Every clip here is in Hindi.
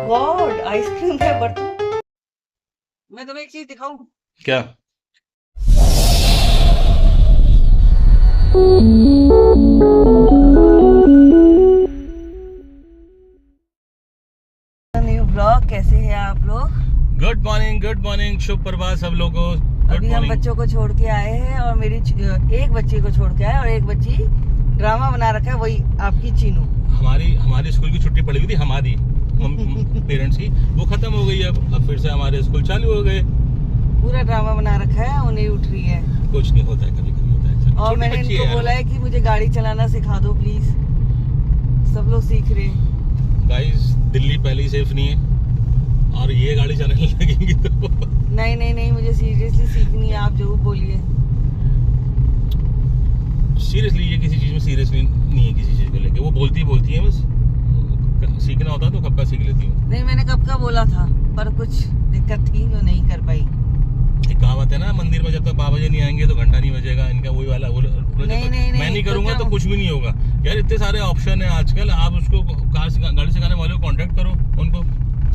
गॉड, आइसक्रीम है बर्तन। मैं तुम्हें एक चीज दिखाऊं क्या? New blog. कैसे हैं आप लोग? गुड मॉर्निंग, शुभ प्रभात सब लोगों को। अभी हम बच्चों को छोड़ के आए हैं और मेरी एक बच्ची को छोड़ के आए और एक बच्ची ड्रामा बना रखा है, वही आपकी चीनू। हमारी स्कूल की छुट्टी पड़ी हुई थी, हमारी पेरेंट्स की, वो खत्म हो गई। अब फिर से हमारे स्कूल चालू हो गए। पूरा ड्रामा बना रखा है, वो नहीं उठ रही है। कुछ नहीं होता है, कभी कभी होता है। और मैंने इनको बोला है कि मुझे गाड़ी चलाना सिखा दो प्लीज। सब लोग सीख रहे हैं। गाइस, दिल्ली पहले ही सेफ नहीं है और ये गाड़ी चलाने लगेंगी तो नहीं, मुझे सीरियसली सीखनी है। आप जरूर बोलिए। सीरियसली ये किसी चीज में सीरियसली नहीं है, किसी चीज को लेके। वो बोलती है बस, सीखना होता है तो कब का सीख लेती हूँ। नहीं, मैंने कब का बोला था, पर कुछ दिक्कत थी जो नहीं कर पाई। एक कहावत है ना, मंदिर में जब तक बाबा जी नहीं आएंगे तो घंटा नहीं बजेगा। इनका वही वाला नहीं, मैं नहीं करूंगा तो कुछ भी नहीं होगा। यार इतने सारे ऑप्शन है आजकल। आप उसको गाड़ी सिखाने वाले को कांटेक्ट करो उनको।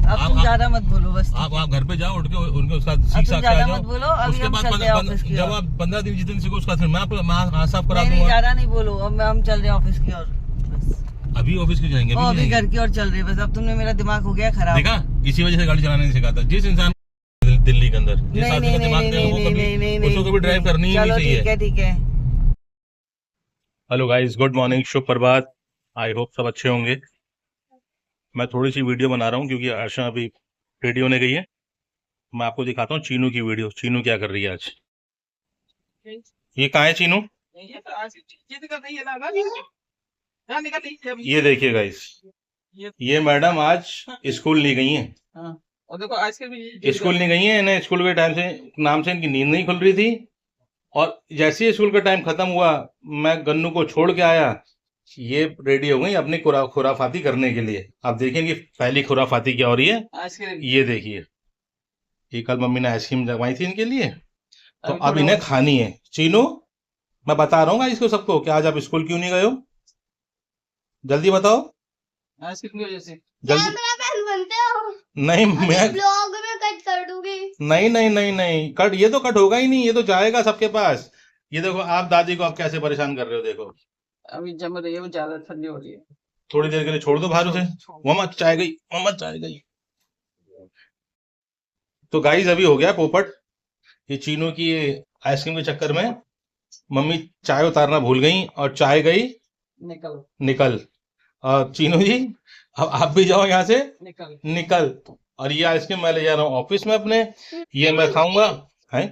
अब तुम ज्यादा मत बोलो बस। आप घर पे जाओ, उठ के उनके साथ सीख सकते ज्यादा मत बोलो। अभी उसके हम बाद चलते हैं ऑफिस की जब ओर। आप 15 दिन जिस दिन सीखो उसका मैं हाथ साफ करा नहीं, दूंगा। ज्यादा नहीं बोलो। अब हम चल रहे हैं ऑफिस की ओर बस। अभी ऑफिस क्यों जाएंगे? अभी घर की ओर चल रहे हैं बस। अब तुमने मेरा दिमाग हो गया खराब। देखा, इसी वजह से गाड़ी चलाना नहीं सिखाता। जिस इंसान दिल्ली के अंदर जिस आदमी का दिमाग नहीं, वो उसको कभी ड्राइव करनी ही नहीं चाहिए। ठीक है। Hello guys, good morning, Shubh Prabhat. I hope सब अच्छे होंगे। मैं थोड़ी सी वीडियो बना रहा हूँ क्योंकि आशा अभी रेडी होने गई है। मैं आपको दिखाता हूँ चीनू की वीडियो। चीनू क्या कर रही है आज। ये कहाँ है चीनू? ये देखिए गाइस, ये मैडम आज स्कूल नहीं गई हैं। और देखो आइसक्रीम स्कूल नहीं गई हैं। इन्हें स्कूल के टाइम से नाम से इनकी नींद नहीं खुल रही थी। और जैसे ही स्कूल का टाइम खत्म हुआ, मैं गन्नू को छोड़ के आया, ये रेडी हो गई अपनी खुराफाती करने के लिए। आप देखेंगे पहली खुराफाती क्या हो रही है। आइसक्रीम। ये देखिए, ये कल मम्मी ने आइसक्रीम जमाई थी इनके लिए, तो अब इन्हें खानी है। चीनू, मैं बता रहा हूँ इसको सबको कि आज आप स्कूल क्यों नहीं गए हो। जल्दी बताओ। आइसक्रीम की वजह से। जल्दी। कैमरामैन बनते हो? नहीं, मैं ब्लॉग में कट कर दूंगी। नहीं कट, ये तो कट होगा ही नहीं, ये तो जाएगा सबके पास। ये देखो, आप दादी को आप कैसे परेशान कर रहे हो। देखो अभी जम रही है, वो ज्यादा ठंडी हो रही है। थोड़ी देर के लिए छोड़ दो बाहर उसे। मम्मा चाय गई, मम्मा चाय गई। तो गाइस, अभी हो गया पोपट। ये चीनू की आइसक्रीम के चक्कर में मम्मी चाय उतारना भूल गई और चाय गई निकल। और चीनू जी, अब आप भी जाओ यहाँ से निकल। और ये आइसक्रीम मैं ले जा रहा हूँ ऑफिस में अपने, ये मैं खाऊंगा। है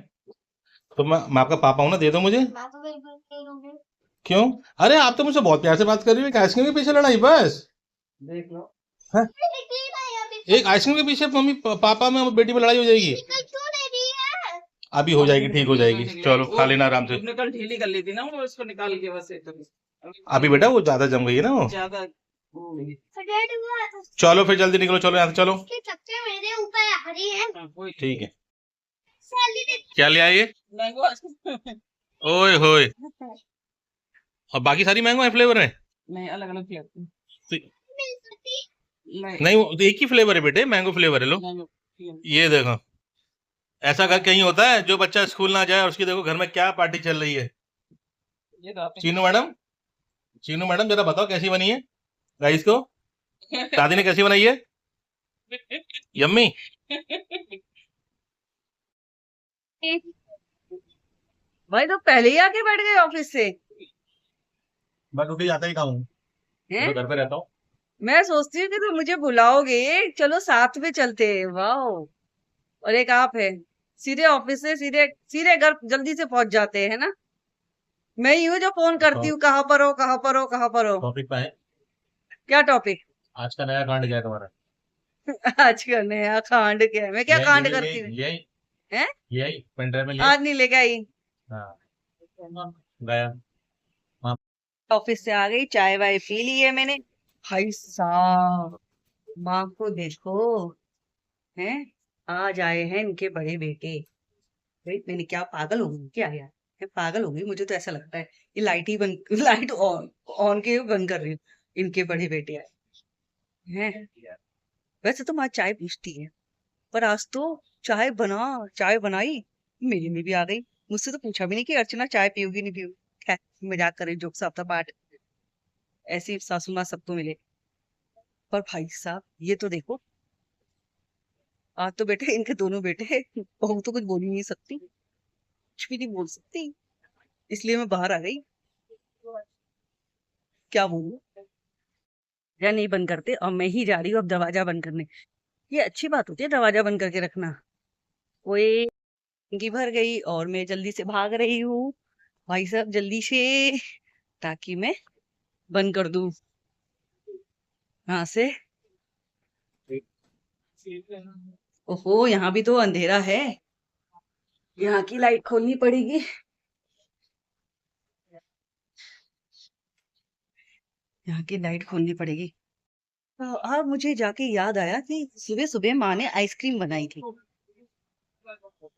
तो मैं आपका पापा हूँ ना, दे दो मुझे। मैं तो बिल्कुल नहीं दूंगी। क्यों? अरे आप तो मुझसे बहुत प्यार से बात कर रही हो, एक आइसक्रीम के पीछे लड़ाई बस। देख लो। है? निकली नहीं अभी। एक आइसक्रीम के पीछे मम्मी पापा में बेटी में लड़ाई हो जाएगी। निकल क्यों नहीं रही है? अभी हो जाएगी, ठीक हो जाएगी। चलो खा लेना आराम से। तुमने कल ढीली कर ली थी ना, वो उसको निकाल के बस एकदम। अभी बेटा वो ज्यादा जम गई है ना वो। ज्यादा हो गई। फटेट हुआ। चलो फिर जल्दी निकलो, चलो यहाँ से चलो। इसके चक्कर मेरे ऊपर आ रही है। ठीक है। साली ने क्या ले आइए? Mango ice cream. ओए होए, और बाकी सारी मैंगो है फ्लेवर है? नहीं, अलग अलग फ्लेवर। मिल सकती। नहीं, वो तो एक ही फ्लेवर है बेटे, मैंगो फ्लेवर है। लो ये देखो, ऐसा घर कहीं होता है जो बच्चा स्कूल ना जाए और उसकी देखो घर में क्या पार्टी चल रही है। चीनू मैडम जरा बताओ कैसी बनी है राइस को। दादी ने कैसी बनाई है? यम्मी। भाई तो पहले ही आके बैठ गए ऑफिस से। मैं ड्यूटी जाता ही खाऊं, हैं? घर पे रहता हूँ। मैं सोचती हूँ कि तुम मुझे बुलाओगे, चलो साथ में चलते हैं। वाह। और एक आप है, सीधे ऑफिस से सीधे सीधे घर जल्दी से पहुंच जाते हैं ना। मैं ही हूँ जो फोन करती हूँ, कहाँ पर हो, कहाँ पर हो, कहाँ पर हो। टॉपिक पे है, क्या टॉपिक? आज का नया कांड क्या है तुम्हारा? आज का नया कांड क्या है? मैं क्या कांड करती हूँ? हैं? यही पेन ड्राइव में लिया। आज नहीं लेके आई। हाँ, गया। ऑफिस से आ गई, चाय वाय पी ली है मैंने। भाई साहब, माँ को देखो, हैं? आज आए हैं इनके बड़े बेटे। भाई मैंने क्या पागल हो गई क्या यार? मैं पागल हो गई, मुझे तो ऐसा लगता है। ये लाइट ही बंद, लाइट ऑन ऑन के बंद कर रही हूँ। इनके बड़े बेटे आए हैं। वैसे तो माँ चाय पूछती है, पर आज तो चाय बनाई, मेरी में भी आ गई। मुझसे तो पूछा भी नहीं कि अर्चना चाय पियोगी नहीं पियोगी। खैर, मजाक कर रही, जोक्स ऑफ द पार्ट। ऐसी सासू माँ सबको मिले। पर भाई साहब, ये तो देखो, आज तो बेटे इनके दोनों बेटे, बहू तो कुछ बोल ही नहीं सकती, कुछ भी नहीं बोल सकती, इसलिए मैं बाहर आ गई। क्या बोलूं, या नहीं बंद करते, और मैं ही जा रही हूँ अब दरवाजा बंद करने। ये अच्छी बात होती है दरवाजा बंद करके रखना। ओए, की भर गई और मैं जल्दी से भाग रही हूँ, भाई साहब जल्दी से, ताकि मैं बंद कर दूं यहाँ से। ओहो, यहाँ भी तो अंधेरा है, यहाँ की लाइट खोलनी पड़ेगी। यहाँ की लाइट खोलनी पड़ेगी। अब मुझे जाके याद आया कि सुबह सुबह माँ ने आइसक्रीम बनाई थी।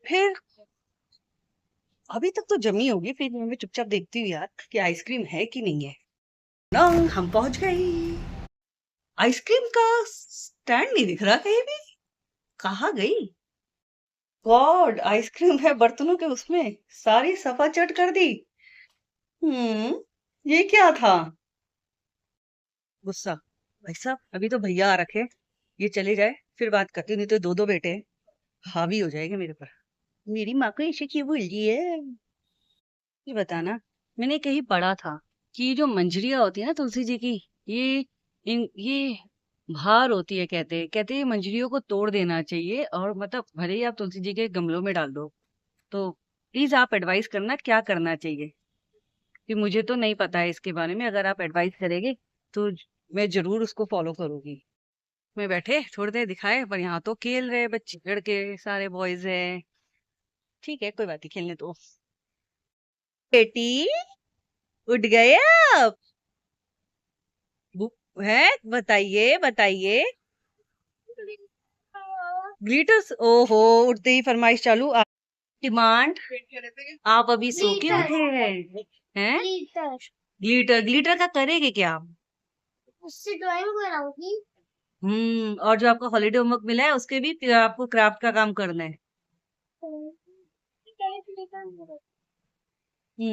फिर अभी तक तो जमी होगी, फिर मैं चुपचाप देखती हूँ यार कि आइसक्रीम है कि नहीं है। ना, हम पहुंच गई। आइसक्रीम का स्टैंड नहीं दिख रहा कहीं भी, कहाँ गई? गॉड, आइसक्रीम है बर्तनों के उसमें, सारी सफा चट कर दी। ये क्या था? गुस्सा। भाई साहब, अभी तो भैया आ रखे, ये चले जाए फिर बात करती हूँ, नहीं तो दो दो बेटे हावी हो जाएंगे मेरे पर। मेरी माँ को ऐसे क्यों बोल रही है? ये बताना, मैंने कहीं पढ़ा था कि ये जो मंजरियां होती है ना तुलसी जी की, ये भार होती है, कहते हैं ये मंजरियों को तोड़ देना चाहिए, और मतलब भले ही आप तुलसी जी के गमलों में डाल दो, तो प्लीज आप एडवाइस करना क्या करना चाहिए, कि मुझे तो नहीं पता है इसके बारे में, अगर आप एडवाइस करेंगे तो मैं जरूर उसको फॉलो करूंगी। मैं बैठे थोड़ी देर दिखाए, पर यहाँ तो खेल रहे बच्चे, लड़के सारे बॉयज हैं। ठीक है, कोई बात नहीं, खेलने दो। बेटी, उठ गए आप? है, बताइए बताइए। ग्लिटर्स, ओहो, उठते ही फरमाइश चालू। डिमांड, आप अभी सो के ग्लिटर उठे हैं? ग्लिटर ग्लिटर, ग्लिटर का करेंगे क्या आप? उससे ड्राइंग बनाऊंगी। और जो आपका हॉलीडे होमवर्क मिला है उसके भी फिर आपको क्राफ्ट का काम करना है।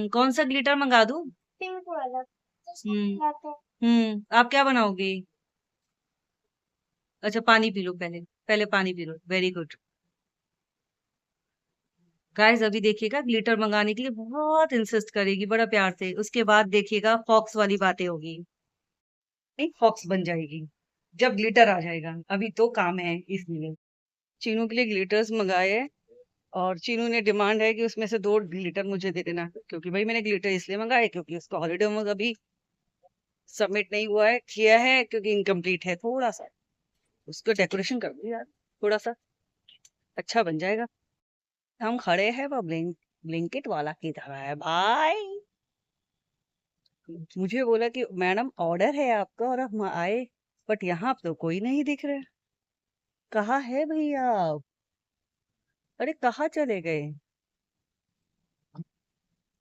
कौन सा ग्लिटर मंगा दूं? पिंक वाला हम्म लाते आप क्या बनाओगे? अच्छा, पानी पी लो पहले, पहले पानी P low, very good. Guys, अभी देखिएगा ग्लिटर मंगाने के लिए बहुत इंसिस्ट करेगी बड़ा प्यार से, उसके बाद देखिएगा फॉक्स वाली बातें होगी, नहीं फॉक्स बन जाएगी जब ग्लिटर आ जाएगा। अभी तो काम है इसलिए। चीनू के लिए ग्लिटर्स मंगाए हैं, और चीनू ने डिमांड है कि उसमें से 2 ग्लिटर मुझे दे देना, क्योंकि भाई मैंने ग्लिटर इसलिए मंगाए क्योंकि उसका हॉलीडे होमवर्क अभी सबमिट नहीं हुआ है, किया है क्योंकि इनकम्प्लीट है थोड़ा सा, उसको डेकोरेशन कर दो यार, थोड़ा सा अच्छा बन जाएगा। हम खड़े हैं, वो ब्लिंकिट वाला की तरह है भाई। मुझे बोला कि मैडम ऑर्डर है आपका, और हम आए, बट यहाँ तो कोई नहीं दिख रहा। कहाँ है भैया आप? अरे कहाँ चले गए?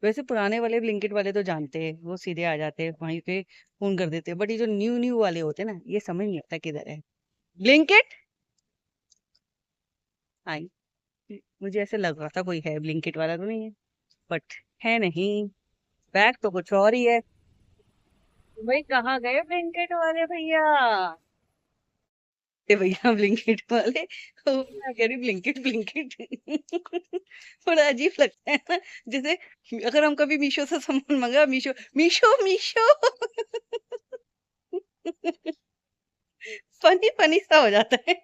वैसे पुराने वाले ब्लिंकिट वाले तो जानते हैं, वो सीधे आ जाते हैं वहीं पे, फोन कर देते हैं, बट ये जो न्यू न्यू वाले होते हैं ना, ये समझ नहीं आता किधर है। ब्लिंकिट आई, मुझे ऐसे लग रहा था कोई है, ब्लिंकिट वाला तो नहीं है, बट है नहीं, बैग तो कुछ और ही है। भाई कहाँ गए ब्लिंकिट वाले भैया? ए भैया ब्लिंकिट वाले, ओ, मैं कह रही ब्लिंकिट ब्लिंकिट। बड़ा अजीब लगता है ना, जैसे अगर हम कभी मीशो से सामान मंगा, मीशो मीशो मीशो, फनी फनी सा हो जाता है।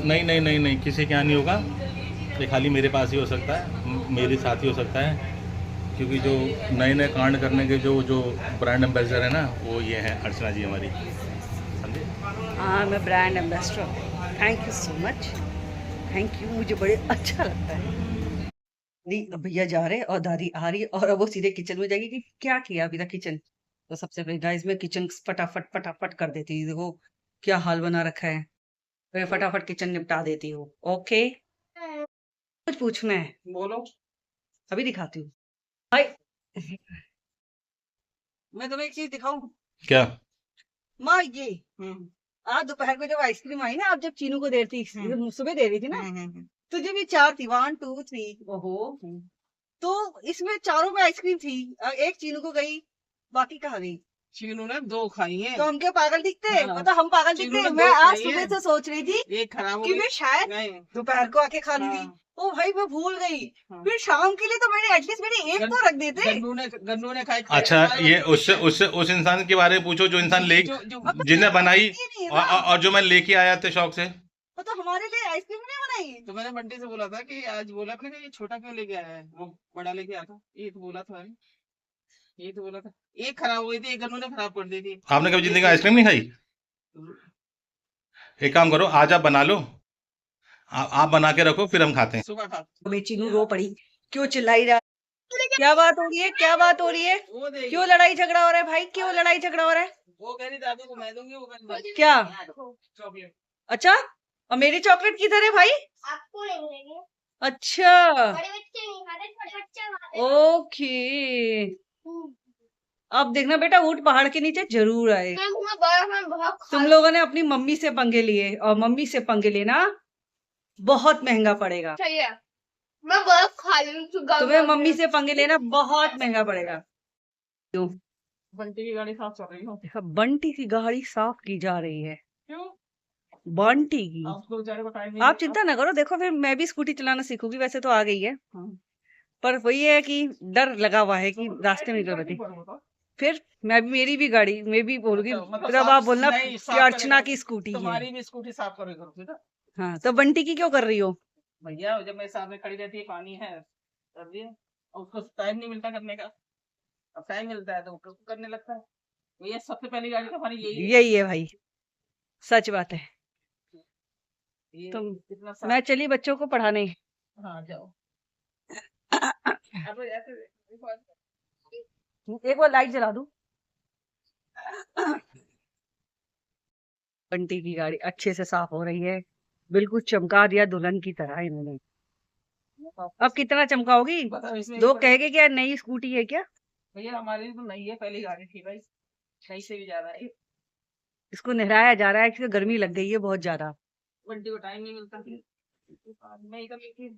नहीं नहीं नहीं नहीं, किसी के यहाँ नहीं होगा, ये खाली मेरे पास ही हो सकता है, मेरे साथ ही हो सकता है, क्योंकि जो नए नए कांड करने के जो जो ब्रांड एम्बेसडर है ना, वो ये हैं अर्चना जी हमारी, समझे। हाँ, मैं brand ambassador, thank you so much, thank you, मुझे बड़े अच्छा लगता है। नहीं, अब भैया जा रहे हैं और दादी आ रही है, और अब वो सीधे किचन में जाएगी कि क्या किया अभी तक किचन। तो सबसे पहले गाइस मैं किचन फटाफट फटाफट कर देती हूँ, देखो क्या हाल बना रखा है, तो मैं फटाफट किचन निपटा देती हूँ। ओके, कुछ पूछना है बोलो, अभी दिखाती हूँ। हाय, मैं तुम्हें एक चीज दिखाऊं क्या? माँ, ये आज दोपहर को जब आइसक्रीम आई ना, आप जब चीनू को दे रही थी, सुबह दे रही थी ना, तुझे भी 4 थी, 1 2 3। ओहो, तो इसमें चारों में आइसक्रीम थी, एक चीनू को गई, बाकी कहाँ गई? चीनू ने 2 खाई हैं। तो हम क्या पागल दिखते हैं? हाँ। मतलब हम पागल चीनू दिखते हैं। ने मैं 2 आज खाई सुबह हैं। से सोच रही थी एक खराब हो कि गई। मैं शायद नहीं, दोपहर को आके खा लूंगी। हाँ। ओ भाई, मैं भूल गई। हाँ। फिर शाम के लिए तो मैंने एटलीस्ट मैंने एक तो रख देते। गन्नू ने खाई। अच्छा, ये उससे उस इंसान के बारे में पूछो जो इंसान ले जिसने बनाई ये नहीं है ना। और जो मैं लेके आया थे शौक से। तो हमारे लिए आइसक्रीम नहीं बनाई? तो मैंने बंटी से बोला था कि आज बोला अपने ये छोटा क्यों लेके आया है, वो बड़ा लेके आया था। ये तो बोला था, ये तो बोला था। एक खराब हो गई थी, एक गन्नू ने खराब कर दी थी। आपने कभी जिंदगी में आइसक्रीम नहीं खाई? एक काम करो, आज आप बना लो, आप बना के रखो, फिर हम खाते हैं। सुबह खा। चीनू रो पड़ी, क्यों चिल्लाई रहा? क्या बात हो रही है? क्या बात हो रही है? वो देगी। क्यों लड़ाई झगड़ा हो रहा है भाई? क्यों लड़ाई झगड़ा हो रहा है? वो कह रही दादू को मैं दूंगी, वो कह रही क्या? चॉकलेट। अच्छा, और मेरी चॉकलेट किधर है भाई? आपको नहीं मिलेगी। अच्छा, बड़े बच्चे नहीं खाते, छोटे बच्चे खाते हैं। ओके। अब देखना बेटा, ऊँट पहाड़ के नीचे जरूर आए। मैं बहुत तुम लोगों ने अपनी मम्मी से पंगे लिए, और मम्मी से पंगे लेना बहुत महंगा पड़ेगा। सही है। मैं बहुत खा रही हूँ। तुम्हें मम्मी से पंगे लेना बहुत महंगा पड़ेगा। बंटी की गाड़ी साफ चल रही हो। देखा, बंटी की गाड़ी साफ की जा रही है। क्यों? बंटी की। आपको बेचारे को टाइम नहीं आप मिलता। चिंता ना करो, देखो फिर मैं भी स्कूटी चलाना सीखूंगी, वैसे तो आ गई है, हाँ। पर वही है कि डर लगा हुआ है कि रास्ते में निकल बती। फिर मेरी भी गाड़ी, मैं भी बोलूंगी, मतलब फिर अब साफ आप बोलना नहीं, कि साफ अर्चना करेगा। की स्कूटी है। तुम्हारी भी स्कूटी साफ करे करो, ठीक है? हाँ, तो बंटी की क्यों कर रही हो? भैया जब मेरे सामने खड़ी रहती है, पानी है कर दिया, और उसको टाइम नहीं मिलता करने का। अब टाइम मिलता है तो वो करने लगता है। भैया सबसे पहली गाड़ी तो हमारी यही है। यही है भाई, सच बात है। ये तुम कितना साफ। मैं चली बच्चों को पढ़ाने। हाँ जाओ। अब ऐसे एक बार लाइट जला दूं। बंटी की गाड़ी अच्छे से साफ हो रही है, बिल्कुल चमका दिया दुल्हन की तरह इन्होंने। अब कितना चमकाओगी? पता इसमें लोग कहेंगे क्या नई स्कूटी है क्या? भैया हमारी तो नहीं है, पहली गाड़ी थी भाई, सही से भी ज्यादा है। इसको नहलाया जा रहा है कि गर्मी लग गई है बहुत ज्यादा। बंटी को टाइम नहीं मिलता। मैं ही कर लेती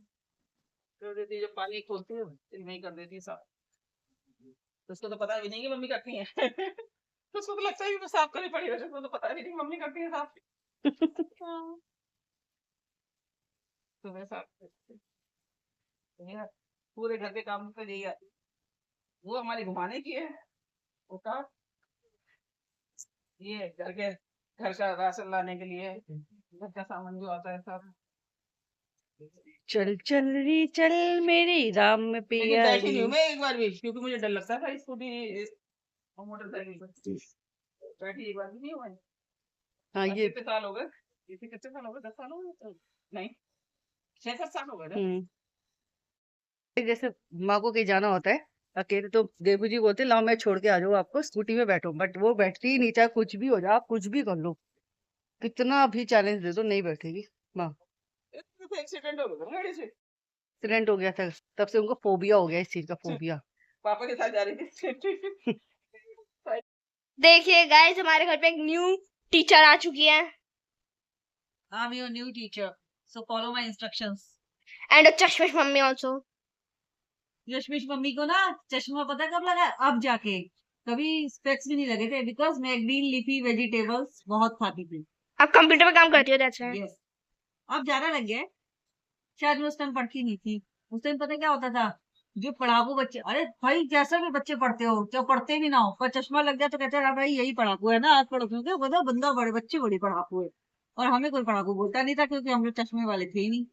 कर देती, जब पानी खोलती है मैं ही कर देती साफ। तो उसको तो पता भी नहीं कि मम्मी करती है। तो उसको तो लगता है कि मैं साफ करनी पड़ी, वैसे उसको तो पता भी नहीं मम्मी करती है साफ। हाँ। तो मैं साफ करती हूँ। तो मेरा पूरे घर के काम तो यही है। वो हमारी घुमाने की है, वो का ये घर का राशन लाने के लिए, घर का सामान जो आता है सब। चल चल री चल मेरी राम में लेकिन पिया बैठी नहीं हूँ री। मैं एक बार भी, क्योंकि मुझे डर लगता था स्कूटी और मोटरसाइकिल पर। बैठी एक बार भी नहीं हुआ है। हाँ, ये कितने साल हो गए? इसे कितने साल हो गए? 10 साल हो गए? नहीं, 6-7 साल हो गए ना? जैसे माँ को कहीं जाना होता है अकेले, तो देवू जी बोलते लाओ मैं छोड़ के आ जाऊँ आपको, स्कूटी में बैठो, बट वो बैठती ही नहीं, चाहे कुछ भी हो जाए, आप कुछ भी कर लो, कितना भी चैलेंज दे दो, नहीं बैठेगी माँ। एक्सीडेंट हो गया गाड़ी से। एक्सीडेंट हो गया था, तब से उनको फोबिया हो गया, इस चीज का फोबिया। पापा के साथ जा रही थी। देखिए गाइस, हमारे घर पे एक न्यू टीचर आ चुकी है, I'm your new teacher, so follow my instructions. And चश्मिश मम्मी आल्सो। यशमिश मम्मी को ना चश्मा पता कब लगा? अब जाके, कभी स्पेक्स भी नहीं लगे थे, बिकॉज मैं ग्रीन लीफी वेजिटेबल्स बहुत खाती थी। अब कंप्यूटर पे काम करती हो, दैट्स राइट। यस, अब ज्यादा लग गया है। शायद मैं उस टाइम पढ़ती नहीं थी। उस टाइम पता क्या होता था, जो पढ़ाकू बच्चे, अरे भाई जैसे भी बच्चे पढ़ते हो, चाहे पढ़ते भी ना हो, पर चश्मा लग गया तो कहते हैं भाई यही पढ़ाकू है ना, आज पढ़ो, क्योंकि बता बंदा बड़े बच्चे बड़ी पढ़ाकू है, और हमें कोई पढ़ाकू बोलता नहीं था, क्योंकि हम लोग चश्मे वाले थे ही नहीं।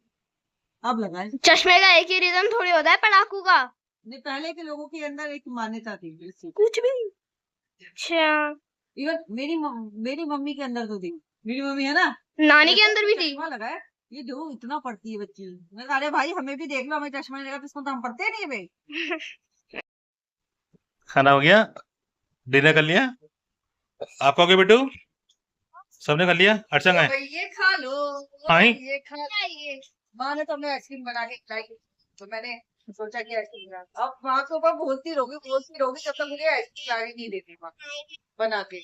अब लगा है। चश्मे का एक ही रीजन थोड़ी होता है पढ़ाकू का, नहीं, पहले के लोगों के अंदर एक मान्यता थी इस चीज। कुछ भी। अच्छा, इवन मेरी मम्मी के अंदर तो थी, मेरी मम्मी है ना, नानी के अंदर भी थी। चश्मा लगा है, ये जो इतना पढ़ती है बच्ची, मैं कहा, अरे भाई हमें भी देख लो, हमें चश्मा नहीं लगा तो इसमें तो हम पढ़ते नहीं है भाई। खाना हो गया? डिनर कर लिया? आप कहोगे बेटू? सबने कर लिया? अर्चना है? भाई ये खा लो, हाँ ही? ये खा, माँ ने तो हमें आइसक्रीम बना के खिलाई, तो मैंने सोचा कि आइसक्रीम बना, अब माँ के ऊपर बोलती रहोगी जब तक मुझे आइसक्रीम ला ही नहीं देती माँ बना के।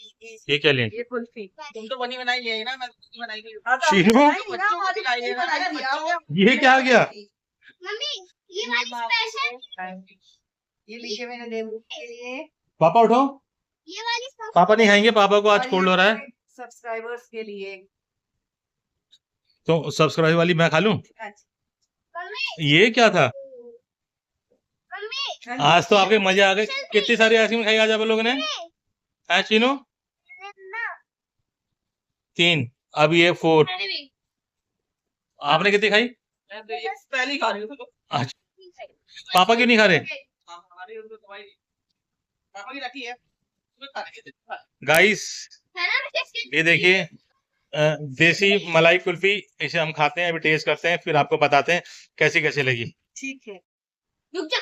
ये क्या लें? ये कुल्फी। तुम तो बनी बनाई ले आई ना, मैं तो बनाई नहीं। हाँ, तो चीनू? हमने बनाई ना, बच्चों को हमारी खिलाई है मम्मी ना, बनाई थी, आपने ये क्या आ गया? मम्मी ये वाली स्पेशल, ये लीजिए मैंने देवू के लिए, पापा उठो, ये वाली पापा नहीं खाएंगे, पापा को आज और कोल्ड हो रहा है। सब्सक्राइबर्स के लिए। तो सब्सक्राइब वाली मैं खा लूं? मम्मी ये क्या था? मम्मी आज तो आपके मजे आ गए। कितनी सारी आइसक्रीम खाई आज आप लोगों ने? है चीनू? 3, अब ये 4। मैंने भी आपने कितनी खाई? मैं तो ये पहली खा रही हूँ तो। अच्छा, पापा क्यों नहीं खा रहे? हाँ, हमारी उनको दवाई दी। पापा की रखी है, उसमें खा लेंगे। गाइस है ना बिस्किट। ये देखिए देसी मलाई कुल्फी, इसे हम खाते हैं, अभी टेस्ट करते हैं, फिर आपको बताते हैं कैसी कैसी लगी। ठीक है। रुक जा,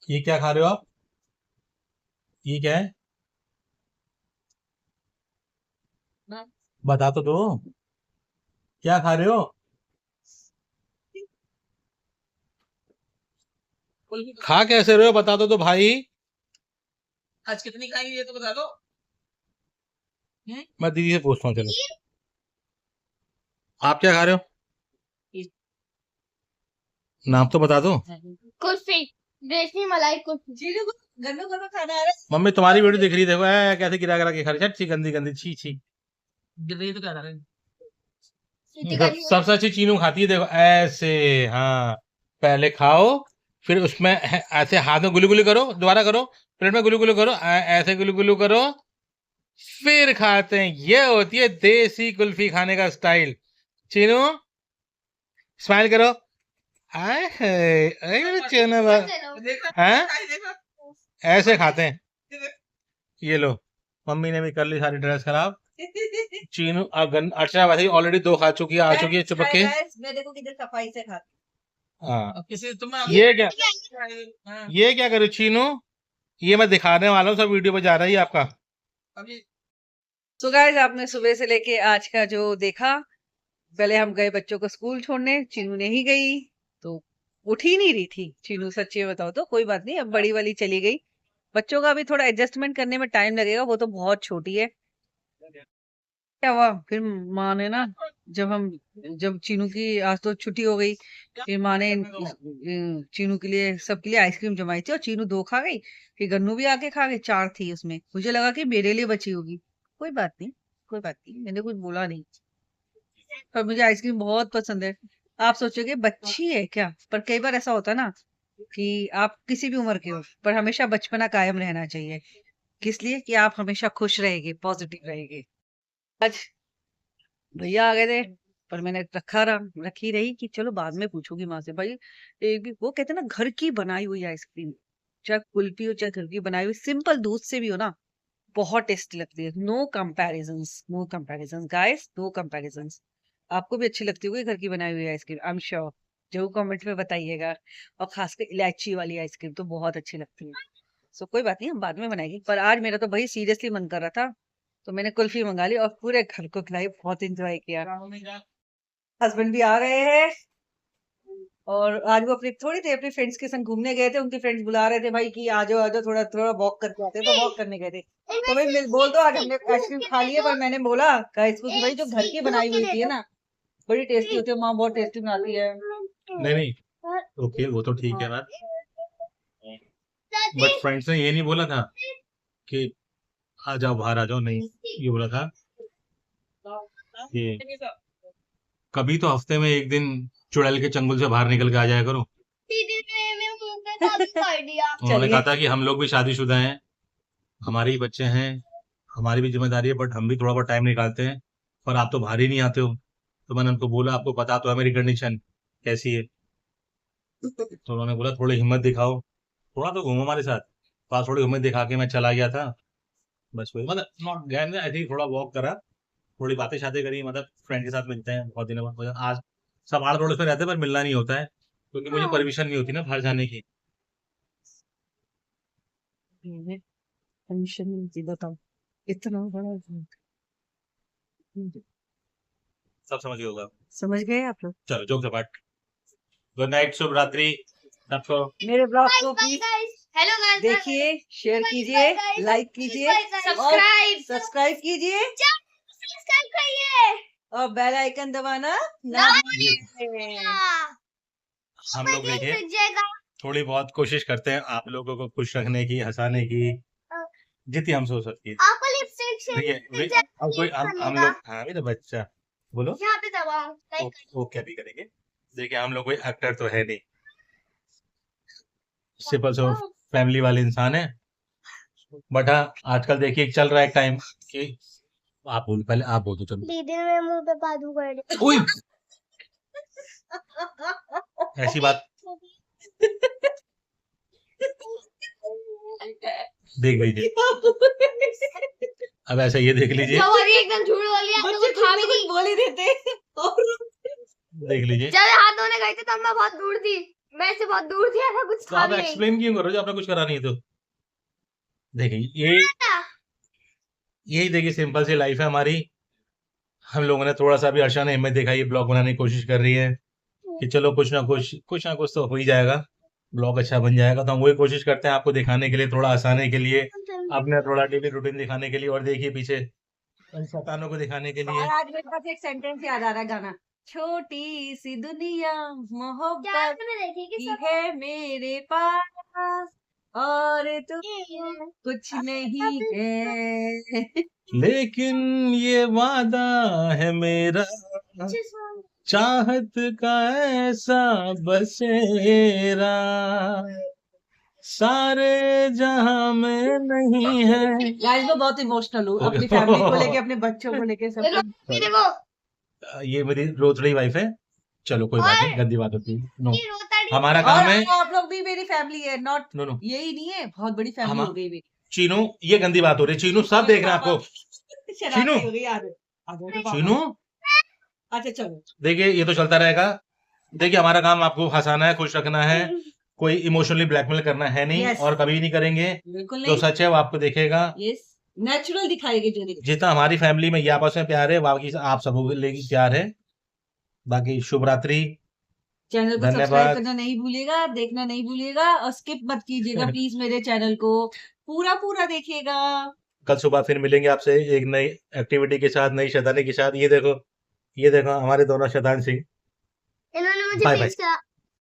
ये क्या खा रहे हो आप? ये क्या है? ना। बता तो दो, क्या खा रहे हो? कुल्फी खा कैसे रहे हो बता दो तो भाई। आज कितनी खाएंगे ये तो बता दो। मैं दीदी से पूछता हूँ, चलो। आप क्या खा रहे हो? नाम तो बता दो। कुल्फी, देसी मलाई कुल्फी। चीनू को गन्नू को तो खाना है। मम्मी तुम्हारी वीडियो दिख रही है, देखो कैसे गिरा गिरा के खा रही है, छी गंदी गंदी, छी छी। गिर रही है तो क्या कर रहे हैं? सबसे अच्छी चीनू खाती है, देखो ऐसे। हाँ, पहले खाओ, फिर उसमें ऐसे हाथ में गुलू गुलू करो, दोबारा करो, प्लेट में गुलू गुलू करो, ऐसे गुलू गुलू करो, फिर खाते हैं। ये होती है देसी कुल्फी खाने का स्टाइल। चीनू स्माइल करो। आए हाय, आए मेरे चेना बा- देखा हैं? खाई देखा। ऐसे खाते हैं। ये लो, मम्मी ने भी कर ली सारी ड्रेस खराब। चीनू अर्चना वैसे ही ऑलरेडी 2 खा चुकी है, आ चुकी है चुपक के। मैं देखो किधर सफाई से खाती। हाँ, अब किसी तुम ये क्या, हाँ, ये क्या करो चीनू? ये मैं दिखाने वाला हूँ, सब वीडियो पे जा रहा है ये आपका। अभी तो गाइस आपने सुबह से लेके आज का जो देखा, पहले हम गए बच्चों को स्कूल छोड़ने, चीनू नहीं गई तो उठ ही नहीं रही थी चीनू, सच्ची बताओ तो। कोई बात नहीं, अब बड़ी वाली चली गई। बच्चों का भी थोड़ा एडजस्टमेंट करने में टाइम लगेगा, वो तो बहुत छोटी है। क्या हुआ फिर माँ ने ना, जब चीनू की आज तो छुट्टी हो गई, फिर माँ ने चीनू के लिए सबके लिए आइसक्रीम जमाई थी और चीनू 2 खा गई, फिर गन्नू भी आके खा गई, 4 थी उसमें। मुझे लगा कि मेरे लिए बची होगी। कोई बात नहीं, कोई बात नहीं, मैंने कुछ बोला नहीं। पर मुझे आइसक्रीम बहुत पसंद है। आप सोचोगे बच्ची है क्या, पर कई बार ऐसा होता है ना कि आप किसी भी उम्र के हो, पर हमेशा बचपना कायम रहना चाहिए। किस लिए? कि आप हमेशा खुश रहेंगे, पॉजिटिव रहेंगे। आज भैया आ गए थे, पर मैंने रखी रही कि चलो बाद में पूछूंगी माँ से। भाई एक भी वो कहते हैं ना, घर की बनाई हुई आइसक्रीम, चाहे कुल्फी हो चाहे घर की बनाई हुई, सिंपल दूध से भी हो ना, बहुत टेस्टी लगती है। No comparisons, no comparisons guys, no comparisons. आपको भी अच्छी लगती होगी घर की बनाई हुई आइसक्रीम, आई एम श्योर। जरूर कमेंट में बताइएगा। और खासकर इलायची वाली आइसक्रीम तो बहुत अच्छी लगती है। सो कोई बात नहीं, हम बाद में बनाएंगे, पर आज मेरा तो भाई सीरियसली मन कर रहा था, तो मैंने कुल्फी मंगा ली और पूरे घर को खिलाई, बहुत एंजॉय किया। हस्बैंड भी आ गए हैं और आज वो अपनी थोड़ी देर अपने फ्रेंड्स के संग घूमने गए थे। उनके फ्रेंड्स बुला रहे थे भाई कि आ जाओ थोड़ा थोड़ा वॉक करके आते हैं, तो वॉक करने गए थे। तो भाई बोल दो आज हमने आइसक्रीम खा ली है, पर मैंने बोला गाइस को कि भाई जो घर की बनाई हुई थी है ना, बड़ी टेस्टी होती है, माँ बहुत टेस्टी बनाती है। नहीं नहीं, ओके वो तो ठीक है बात, बट फ्रेंड्स ने ये नहीं बोला था कि आ जाओ बाहर आ जाओ, नहीं, ये बोला था कि कभी तो हफ्ते में एक दिन चुड़ैल के चंगुल से बाहर निकल के आ जाया करो। दीदी ने मेरे मुंह पे ताबी कर दिया। उन्होंने चलिए। कहा था कि हम लोग भी शादीशुदा हैं, हमारे ही बच्चे हैं, हमारी भी जिम्मेदारी है, बट हम भी थोड़ा बहुत टाइम निकालते हैं, पर आप तो बाहर ही नहीं आते हो। तो मैंने उनको बोला आपको पता तो है मेरी कंडीशन कैसी है। तो उन्होंने बोला थोड़ी हिम्मत दिखाओ, थोड़ा तो घूमो हमारे साथ। पास थोड़ी हिम्मत दिखा के मैं चला गया था, बस वही, मतलब नॉट गया मैं, ऐसे ही थोड़ा वॉक करा, थोड़ी बातें शातें करी, मतलब फ्रेंड के साथ मिलते हैं बहुत दिनों बाद। आज सब आड़ पड़ोस में रहते हैं पर मिलना नहीं होता है, क्योंकि मुझे परमिशन नहीं होती ना बाहर जाने की। परमिशन नहीं थी, बताओ इतना बड़ा। सब समझ गए होगा। समझ गए आप लोग? चलो जोक सपाट। गुड नाइट, शुभ रात्रि सबको। मेरे ब्लॉग को bye please guys, hello guys, देखिए, शेयर कीजिए, लाइक कीजिए और सब्सक्राइब सब्सक्राइब कीजिए सब्सक्राइब करिए। और बेल आइकन दबाना ना भूलिए। हम लोग देखिए जाएगा। थोड़ी बहुत कोशिश करते हैं आप लोगों को खुश रखने की, हंसाने की, जितनी हम सोच सकती है। आपको लिपस्टिक से देखिए अब कोई हम लोग, हाँ मेरा बच्चा बोलो, यहाँ पे दबाओ, लाइक वो क्या भी करेंगे। देखिए हम लोग कोई एक्टर तो है नहीं, सिंपल सो फैमिली वाले इंसान है। बट हाँ आजकल देखिए चल रहा है एक टाइम कि आप बोलो, पहले आप बोल दो चलो। दीदी ने मुंह पे पादू कर दिया। ओए ऐसी बात देख लीजिए, अब ऐसा ये देख लीजिए, सवारी एकदम झूठ बोली, आप बच्चे लोग खा भी कुछ नहीं। बोल ही देते और देख लीजिए। जब हाथ धोने गई थी तब मैं बहुत दूर थी, मैं से बहुत दूर थी, ऐसा कुछ तो था आप भी नहीं। एक्सप्लेन क्यों करो जब आपने कुछ करा नहीं है तो। देखिए यही देखिए सिंपल सी लाइफ है हमारी। हम लोगों ने थोड़ा सा भी, अर्षा ने हिम्मत दिखाई, ब्लॉग बनाने की कोशिश कर रही है कि चलो कुछ ना कुछ तो हो ही जाएगा, ब्लॉग अच्छा बन जाएगा। तो हम वही कोशिश करते हैं आपको दिखाने के लिए, थोड़ा हंसाने के लिए, अपने थोड़ा डेली रूटीन दिखाने के लिए, और देखिए पीछे इन शैतानों को दिखाने के लिए। और आज मेरे पास एक सेंटेंस याद आ रहा है, गाना छोटी सी दुनिया क्या मोहब्बत आपने देखी कि की सब है मेरे पास और तुम कुछ नहीं है। लेकिन ये वादा है मेरा, चाहत का ऐसा बसेरा, सारे जहां में नहीं है। गाइस मैं बहुत इमोशनल हूँ, अपनी Okay. फैमिली को लेके, अपने बच्चों को लेके, सब कुछ। देखो ये मेरी रोतड़ी वाइफ है। चलो कोई बात नहीं, गंदी बात होती है। नो, ये रोता नहीं। हमारा और काम है। आप लोग भी मेरी फैमिली है, नॉट नो नो यही नहीं है, बहुत बड़ी फैमिली हम- हो गई मेरी। चीनू, ये गंदी बात हो रही है। चीनू सब देख रहे हैं आपको। शरारती चीनू। हो गई, आ जाओ पापा। चीनू अच्छा चलो, देखिए ये तो चलता रहेगा। देखिए हमारा काम आपको हंसाना है, खुश रखना है, कोई इमोशनली ब्लैकमेल करना है नहीं। Yes. और कभी नहीं करेंगे। बिल्कुल जो नहीं। सच है वो आपको देखेगा। यस, नेचुरल दिखाएगी जो दिखाएगी। जितना हमारी फैमिली में ये आपस में प्यार है, बाकी आप सबों के लिए प्यार है। बाकी शुभ रात्रि। चैनल को धन्यवाद। सब्सक्राइब करना नहीं भूलिएगा, देखना नहीं भूलिएगा और स्किप मत कीजिएगा प्लीज, मेरे चैनल को पूरा देखिएगा। कल सुबह फिर मिलेंगे आपसे एक नई एक्टिविटी के साथ, नई शैतानी के साथ। ये देखो हमारे दोनों शैतान सिंह। इन्होंने मुझे बाय बाय। भेजा